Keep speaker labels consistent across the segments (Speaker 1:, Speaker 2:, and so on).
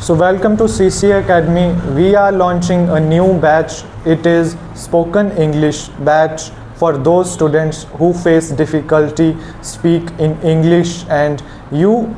Speaker 1: So welcome to CC Academy. We are launching a new batch. It is Spoken English batch for those students who face difficulty speak in English, and you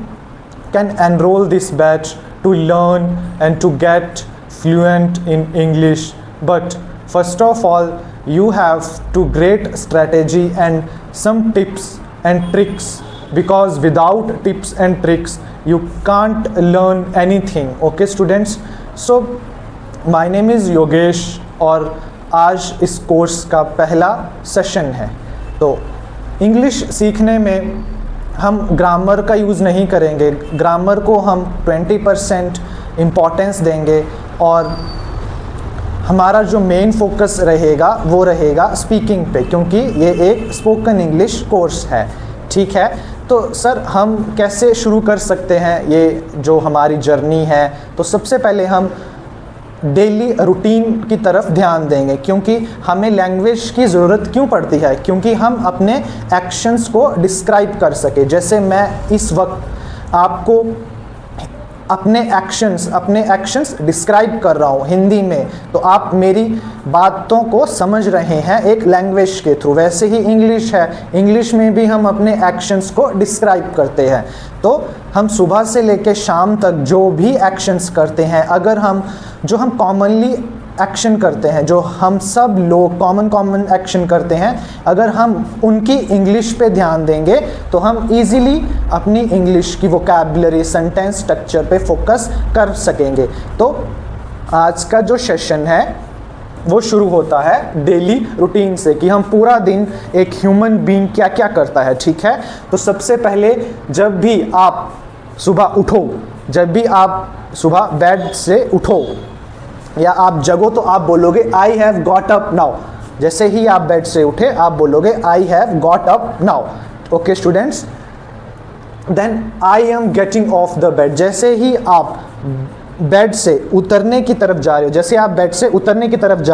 Speaker 1: can enroll this batch to learn and to get fluent in English. But first of all, you have to great strategy and some tips and tricks, because without tips and tricks you can't learn anything. Okay students, so my name is Yogesh और आज इस course का पहला session है। तो English सीखने में हम ग्रामर का यूज़ नहीं करेंगे, ग्रामर को हम 20% इम्पोर्टेंस देंगे और हमारा जो मेन फोकस रहेगा वो रहेगा स्पीकिंग पे, क्योंकि ये एक स्पोकन इंग्लिश कोर्स है। ठीक है, तो सर हम कैसे शुरू कर सकते हैं ये जो हमारी जर्नी है? तो सबसे पहले हम डेली रूटीन की तरफ ध्यान देंगे, क्योंकि हमें लैंग्वेज की ज़रूरत क्यों पड़ती है? क्योंकि हम अपने एक्शंस को डिस्क्राइब कर सके। जैसे मैं इस वक्त आपको अपने एक्शंस डिस्क्राइब कर रहा हूँ हिंदी में, तो आप मेरी बातों को समझ रहे हैं एक लैंग्वेज के थ्रू। वैसे ही इंग्लिश है, इंग्लिश में भी हम अपने एक्शंस को डिस्क्राइब करते हैं। तो हम सुबह से लेकर शाम तक जो भी एक्शंस करते हैं, अगर हम कॉमनली एक्शन करते हैं, जो हम सब लोग कॉमन एक्शन करते हैं, अगर हम उनकी इंग्लिश पे ध्यान देंगे तो हम इजीली अपनी इंग्लिश की वोकैबुलरी, सेंटेंस स्ट्रक्चर पे फोकस कर सकेंगे। तो आज का जो सेशन है वो शुरू होता है डेली रूटीन से, कि हम पूरा दिन एक ह्यूमन बीइंग क्या क्या करता है। ठीक है, तो सबसे पहले जब भी आप सुबह बेड से उठो या आप जगो तो आप बोलोगे I have got up now. जैसे ही आप बेड से उठे आप बोलोगे I have got up now. Okay students, then I am getting off the bed. जैसे ही आप बेड से उतरने की तरफ जा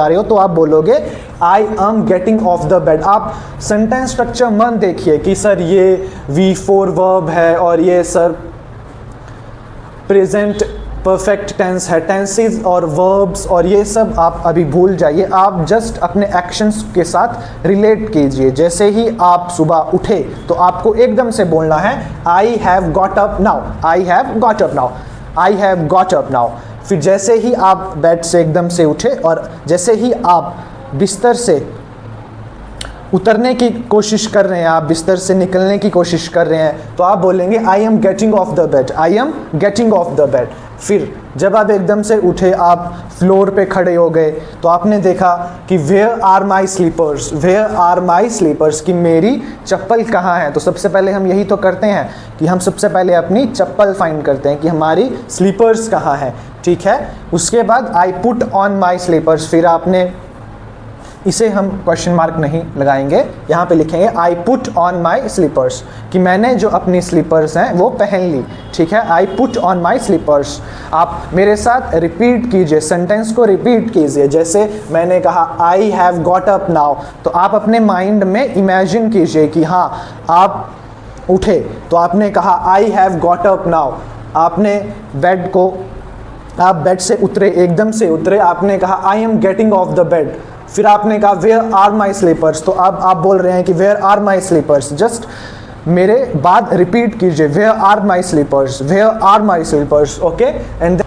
Speaker 1: रहे हो तो आप बोलोगे I am getting off the bed. आप सेंटेंस स्ट्रक्चर मन देखिए कि सर ये V4 वर्ब है और ये सर प्रेजेंट परफेक्ट टेंस है, टेंसेस और वर्ब्स और ये सब आप अभी भूल जाइए। आप जस्ट अपने एक्शंस के साथ रिलेट कीजिए। जैसे ही आप सुबह उठे तो आपको एकदम से बोलना है आई have got up now, I have got up now, I have got up now. फिर जैसे ही आप बेड से एकदम से उठे और जैसे ही आप बिस्तर से उतरने की कोशिश कर रहे हैं, आप बिस्तर से निकलने की कोशिश कर रहे हैं, तो आप बोलेंगे I am getting off the bed, I am getting off the bed. फिर जब आप एकदम से उठे, आप फ्लोर पे खड़े हो गए, तो आपने देखा कि where are my slippers, where are my slippers, कि मेरी चप्पल कहाँ है। तो सबसे पहले हम यही तो करते हैं कि हम सबसे पहले अपनी चप्पल फाइंड करते हैं कि हमारी स्लीपर्स कहाँ है। ठीक है, उसके बाद I put on my slippers. फिर आपने इसे हम क्वेश्चन मार्क नहीं लगाएंगे, यहाँ पे लिखेंगे I put on my slippers, कि मैंने जो अपनी स्लीपर्स हैं वो पहन ली। ठीक है, I put on my slippers. आप मेरे साथ रिपीट कीजिए, सेंटेंस को रिपीट कीजिए। जैसे मैंने कहा आई हैव गॉट अप नाउ, तो आप अपने माइंड में इमेजिन कीजिए कि हाँ आप उठे, तो आपने कहा आई हैव गॉट अप नाउ। आप बेड से उतरे, एकदम से उतरे, आपने कहा आई am getting off the bed. फिर आपने कहा वेयर आर माई स्लीपर्स, तो अब आप बोल रहे हैं कि where are my slippers. Just मेरे बाद रिपीट कीजिए where are my slippers, where are my slippers. Okay, and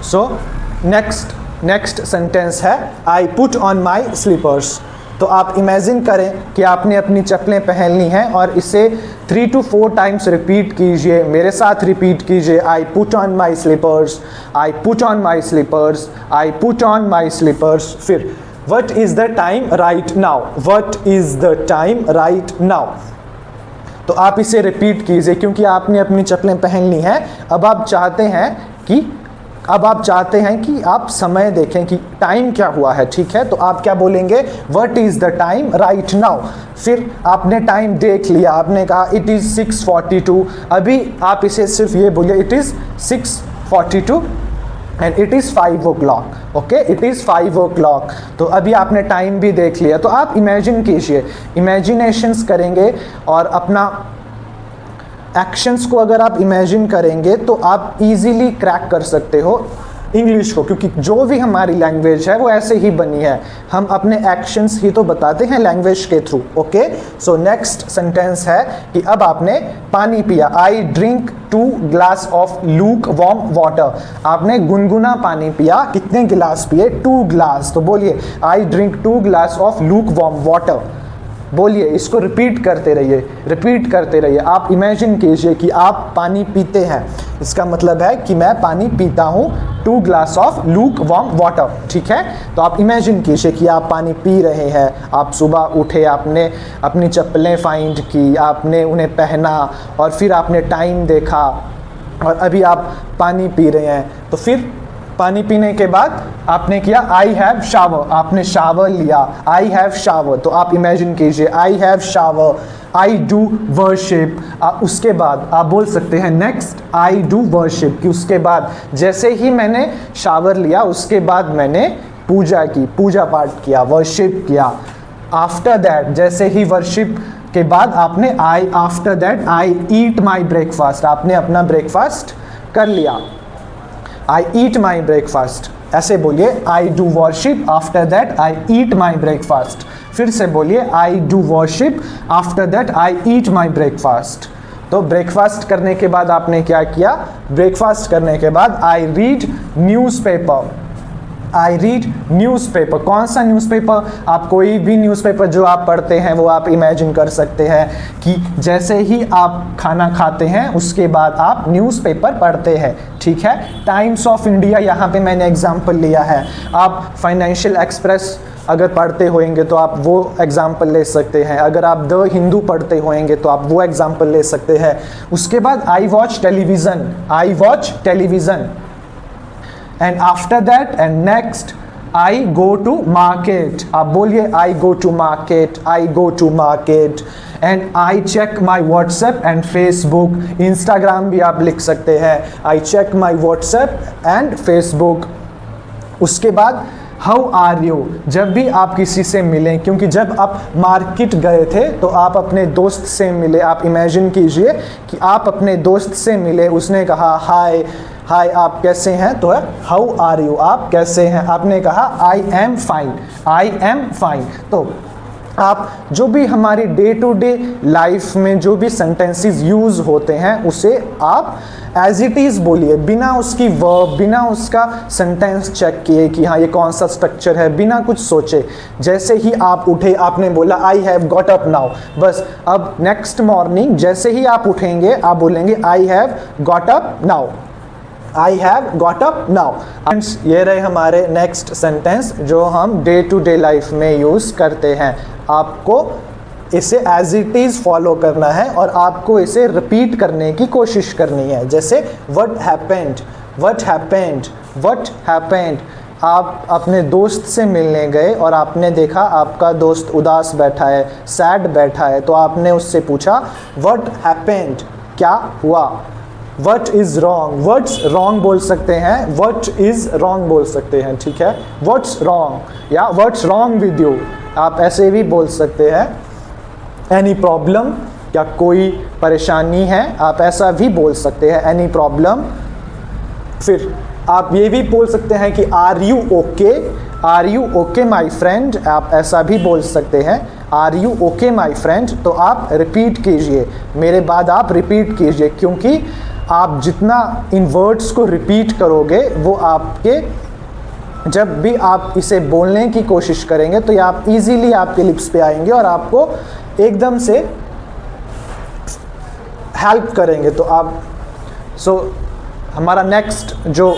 Speaker 1: so next sentence है I put on my slippers. तो आप इमेजिन करें कि आपने अपनी चप्पलें पहन ली हैं और इसे 3 to 4 टाइम्स रिपीट कीजिए। मेरे साथ रिपीट कीजिए I put on my slippers, I put on my slippers, I put on my slippers. फिर what is the time right now, what is the time right now. तो आप इसे repeat कीजिए, क्योंकि आपने अपनी चप्पलें पहन ली हैं। अब आप चाहते हैं कि आप समय देखें कि टाइम क्या हुआ है। ठीक है, तो आप क्या बोलेंगे what is the time right now. फिर आपने टाइम देख लिया, आपने कहा इट इज़ 6:42। अभी आप इसे सिर्फ ये बोलिए it is 6:42 and it is 5 o'clock। Okay, it is 5 o'clock। तो अभी आपने टाइम भी देख लिया। तो आप इमेजिन कीजिए, इमेजिनेशंस करेंगे और अपना एक्शंस को अगर आप इमेजिन करेंगे तो आप इजीली क्रैक कर सकते हो इंग्लिश को, क्योंकि जो भी हमारी लैंग्वेज है वो ऐसे ही बनी है, हम अपने एक्शंस ही तो बताते हैं लैंग्वेज के थ्रू। ओके, सो नेक्स्ट सेंटेंस है कि अब आपने पानी पिया, I drink 2 glass of look warm water. आपने गुनगुना पानी पिया, कितने गिलास पिए? 2 ग्लास। तो बोलिए I drink 2 glass of look warm water. बोलिए, इसको रिपीट करते रहिए, रिपीट करते रहिए। आप इमेजिन कीजिए कि आप पानी पीते हैं, इसका मतलब है कि मैं पानी पीता हूँ 2 glass of look warm water. ठीक है, तो आप इमेजिन कीजिए कि आप पानी पी रहे हैं, आप सुबह उठे, आपने अपनी चप्पलें फाइंड की, आपने उन्हें पहना और फिर आपने टाइम देखा और अभी आप पानी पी रहे हैं। तो फिर पानी पीने के बाद आपने किया आई हैव शावर, आपने शावर लिया, आई हैव शावर। तो आप इमेजिन कीजिए I have shower, I do worship. उसके बाद आप बोल सकते हैं नेक्स्ट आई डू वर्शिप, कि उसके बाद जैसे ही मैंने शावर लिया उसके बाद मैंने पूजा की, पूजा पाठ किया, वर्शिप किया। आफ्टर दैट, जैसे ही वर्शिप के बाद आपने after that I eat my breakfast, आपने अपना ब्रेकफास्ट कर लिया, I eat my breakfast। ऐसे बोलिए I do worship, after that I eat my breakfast। फिर से बोलिए I do worship, after that I eat my breakfast। तो ब्रेकफास्ट करने के बाद आपने क्या किया? ब्रेकफास्ट करने के बाद I read newspaper, I read newspaper. कौन सा न्यूज़पेपर? आप कोई भी न्यूज़पेपर जो आप पढ़ते हैं वो आप इमेजिन कर सकते हैं कि जैसे ही आप खाना खाते हैं उसके बाद आप न्यूज़पेपर पढ़ते हैं। ठीक है, टाइम्स ऑफ इंडिया यहाँ पे मैंने एग्जांपल लिया है। आप फाइनेंशियल एक्सप्रेस अगर पढ़ते होंगे तो आप वो एग्जाम्पल ले सकते हैं, अगर आप द हिंदू पढ़ते होंगे तो आप वो एग्जाम्पल ले सकते हैं। उसके बाद I watch television, I watch television. And after that and next I go to market, आप बोलिए I go to market, I go to market। and I check my WhatsApp and Facebook, Instagram भी आप लिख सकते हैं, I check my WhatsApp and Facebook। उसके बाद how are you, जब भी आप किसी से मिलें, क्योंकि जब आप मार्केट गए थे तो आप अपने दोस्त से मिले, आप इमेजिन कीजिए कि आप अपने दोस्त से मिले, उसने कहा हाय हाय आप कैसे हैं, तो है हाउ आर यू, आप कैसे हैं। आपने कहा I am fine, I am fine. तो आप जो भी हमारी डे टू डे लाइफ में जो भी सेंटेंसेस यूज़ होते हैं उसे आप एज इट इज़ बोलिए, बिना उसकी वर्ब, बिना उसका सेंटेंस चेक किए कि हाँ ये कौन सा स्ट्रक्चर है, बिना कुछ सोचे। जैसे ही आप उठे आपने बोला आई हैव गॉट अप नाउ, बस अब नेक्स्ट मॉर्निंग जैसे ही आप उठेंगे आप बोलेंगे आई have got up now, I have got up now. ये रहे हमारे नेक्स्ट सेंटेंस जो हम डे टू डे लाइफ में यूज़ करते हैं। आपको इसे एज इट इज़ फॉलो करना है और आपको इसे रिपीट करने की कोशिश करनी है। जैसे what happened, what happened, what happened. आप अपने दोस्त से मिलने गए और आपने देखा आपका दोस्त उदास बैठा है, सैड बैठा है, तो आपने उससे पूछा व्हाट हैपेंड, क्या हुआ। What is wrong, what's wrong बोल सकते हैं, व्हाट इज़ रॉन्ग बोल सकते हैं। ठीक है, व्हाट्स रॉन्ग या व्हाट्स रॉन्ग विद यू, आप ऐसे भी बोल सकते हैं। एनी प्रॉब्लम, क्या कोई परेशानी है, आप ऐसा भी बोल सकते हैं, एनी प्रॉब्लम। फिर आप ये भी बोल सकते हैं कि are you okay, are you okay my friend, आप ऐसा भी बोल सकते हैं, are you okay my friend. तो आप रिपीट कीजिए, मेरे बाद आप रिपीट कीजिए, क्योंकि आप जितना इन वर्ड्स को रिपीट करोगे वो आपके, जब भी आप इसे बोलने की कोशिश करेंगे तो ये आप इजीली आपके लिप्स पे आएंगे और आपको एकदम से हेल्प करेंगे। तो आप हमारा नेक्स्ट जो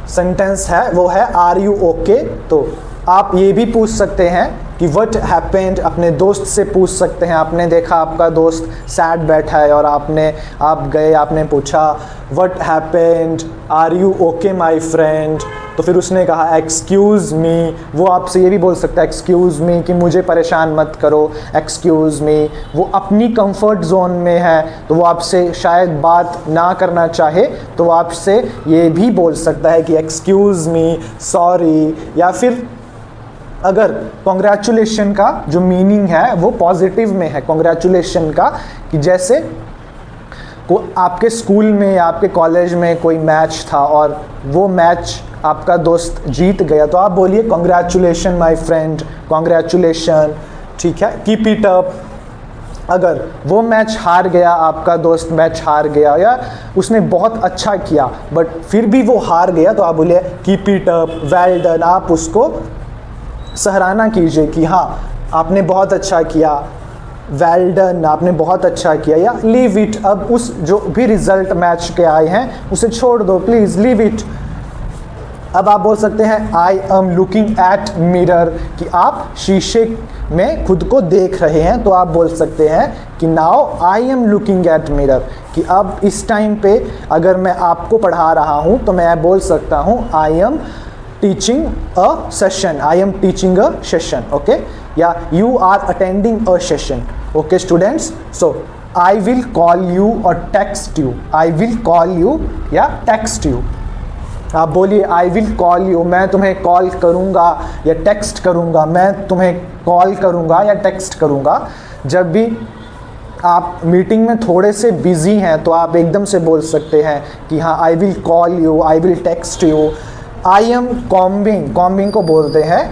Speaker 1: सेंटेंस है वो है आर यू ओके। तो आप ये भी पूछ सकते हैं कि व्हाट हैपेंड, अपने दोस्त से पूछ सकते हैं। आपने देखा आपका दोस्त सैड बैठा है और आप गए, आपने पूछा what happened, are you okay my friend. तो फिर उसने कहा एक्सक्यूज़ मी, वो आपसे ये भी बोल सकता है एक्सक्यूज़ मी, कि मुझे परेशान मत करो, एक्सक्यूज़ मी। वो अपनी कंफर्ट जोन में है तो वो आपसे शायद बात ना करना चाहे, तो आपसे ये भी बोल सकता है कि एक्सक्यूज़ मी, सॉरी। या फिर अगर कॉन्ग्रेचुलेशन का जो मीनिंग है वो पॉजिटिव में है, कॉन्ग्रेचुलेशन का, कि जैसे आपके स्कूल में या आपके कॉलेज में कोई मैच था और वो मैच आपका दोस्त जीत गया, तो आप बोलिए कॉन्ग्रेचुलेशन माय फ्रेंड, कॉन्ग्रेचुलेशन, ठीक है, कीप इट अप। अगर वो मैच हार गया, आपका दोस्त मैच हार गया या उसने बहुत अच्छा किया बट फिर भी वो हार गया, तो आप बोलिए keep it up, well done. आप उसको सराहना कीजिए कि हाँ आपने बहुत अच्छा किया, वेल डन, आपने बहुत अच्छा किया, या लीव इट। अब उस जो भी रिजल्ट मैच के आए हैं उसे छोड़ दो, प्लीज़ लीव इट। अब आप बोल सकते हैं आई एम लुकिंग एट मिरर, कि आप शीशे में खुद को देख रहे हैं, तो आप बोल सकते हैं कि now I am looking eight mirror, कि अब इस टाइम पे अगर मैं आपको पढ़ा रहा हूँ तो मैं बोल सकता हूँ I am teaching a session, I am teaching a session, okay, या you are attending a session, okay students. So I will call you or text you, I will call you या टेक्स्ट यू। आप बोलिए आई will call you, मैं तुम्हें call करूँगा या text करूँगा, मैं तुम्हें कॉल करूँगा या टेक्स्ट करूँगा। जब भी आप मीटिंग में थोड़े से बिजी हैं तो आप एकदम से बोल सकते हैं कि हाँ आई will call you, I will text you. I am combing, combing को बोलते हैं,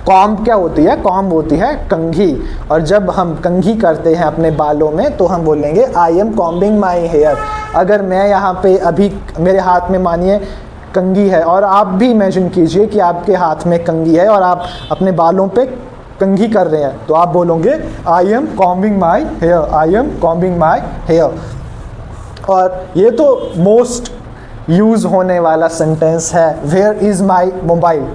Speaker 1: कॉम्ब क्या होती है, कॉम्ब होती है कंघी, और जब हम कंघी करते हैं अपने बालों में तो हम बोलेंगे I am combing my hair. अगर मैं यहाँ पे अभी मेरे हाथ में मानिए कंघी है और आप भी इमेजिन कीजिए कि आपके हाथ में कंघी है और आप अपने बालों पे कंघी कर रहे हैं, तो आप बोलोगे I am combing my hair, I am combing my hair. और ये तो मोस्ट यूज़ होने वाला सेंटेंस है, where is my mobile,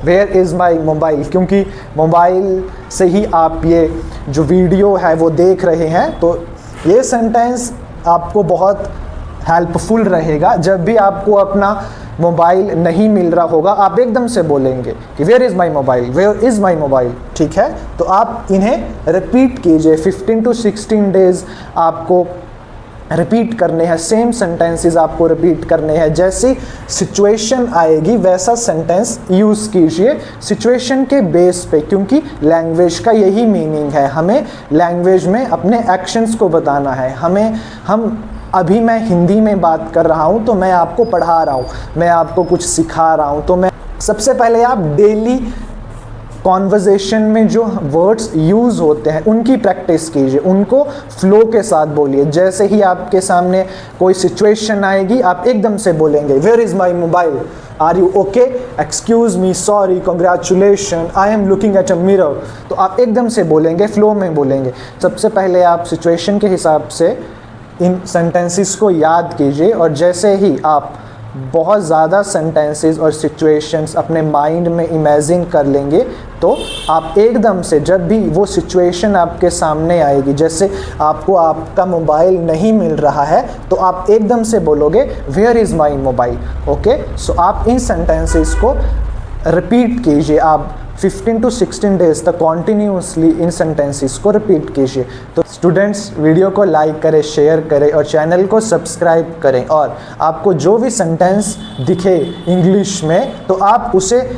Speaker 1: where is my mobile, क्योंकि मोबाइल से ही आप ये जो वीडियो है वो देख रहे हैं, तो ये सेंटेंस आपको बहुत हेल्पफुल रहेगा। जब भी आपको अपना मोबाइल नहीं मिल रहा होगा आप एकदम से बोलेंगे कि where is my mobile, where is my mobile, ठीक है। तो आप इन्हें रिपीट कीजिए, 15 to 16 डेज़ आपको रिपीट करने हैं, सेम सेंटेंसेस आपको रिपीट करने हैं। जैसी सिचुएशन आएगी वैसा सेंटेंस यूज़ कीजिए सिचुएशन के बेस पे, क्योंकि लैंग्वेज का यही मीनिंग है, हमें लैंग्वेज में अपने एक्शंस को बताना है। हम अभी मैं हिंदी में बात कर रहा हूँ तो मैं आपको पढ़ा रहा हूँ, मैं आपको कुछ सिखा रहा हूँ, तो मैं सबसे पहले आप डेली कॉन्वर्जेशन में जो वर्ड्स यूज़ होते हैं उनकी प्रैक्टिस कीजिए, उनको फ्लो के साथ बोलिए। जैसे ही आपके सामने कोई सिचुएशन आएगी आप एकदम से बोलेंगे where is my mobile, are you okay, excuse me, sorry, congratulation, I am looking at a mirror. तो आप एकदम से बोलेंगे, फ्लो में बोलेंगे। सबसे पहले आप सिचुएशन के हिसाब से इन सेंटेंसेस को याद कीजिए, और जैसे ही आप बहुत ज़्यादा सेंटेंसेस और सिचुएशंस अपने माइंड में इमेजिन कर लेंगे तो आप एकदम से जब भी वो सिचुएशन आपके सामने आएगी, जैसे आपको आपका मोबाइल नहीं मिल रहा है, तो आप एकदम से बोलोगे where is my mobile, okay. So आप इन सेंटेंसेस को रिपीट कीजिए, आप 15 to 16 डेज तक कॉन्टीन्यूसली इन सेंटेंसेस को रिपीट कीजिए। तो स्टूडेंट्स वीडियो को लाइक करें, शेयर करें और चैनल को सब्सक्राइब करें, और आपको जो भी सेंटेंस दिखे इंग्लिश में तो आप उसे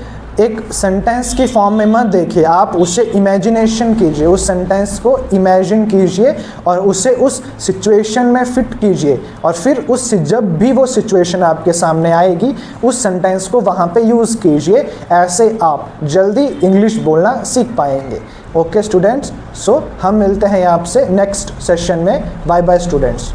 Speaker 1: एक सेंटेंस की फॉर्म में मत देखिए, आप उसे इमेजिनेशन कीजिए, उस सेंटेंस को इमेजिन कीजिए और उसे उस सिचुएशन में फिट कीजिए, और फिर उस जब भी वो सिचुएशन आपके सामने आएगी उस सेंटेंस को वहाँ पे यूज़ कीजिए। ऐसे आप जल्दी इंग्लिश बोलना सीख पाएंगे। ओके स्टूडेंट्स, सो हम मिलते हैं आपसे नेक्स्ट सेशन में। Bye bye students.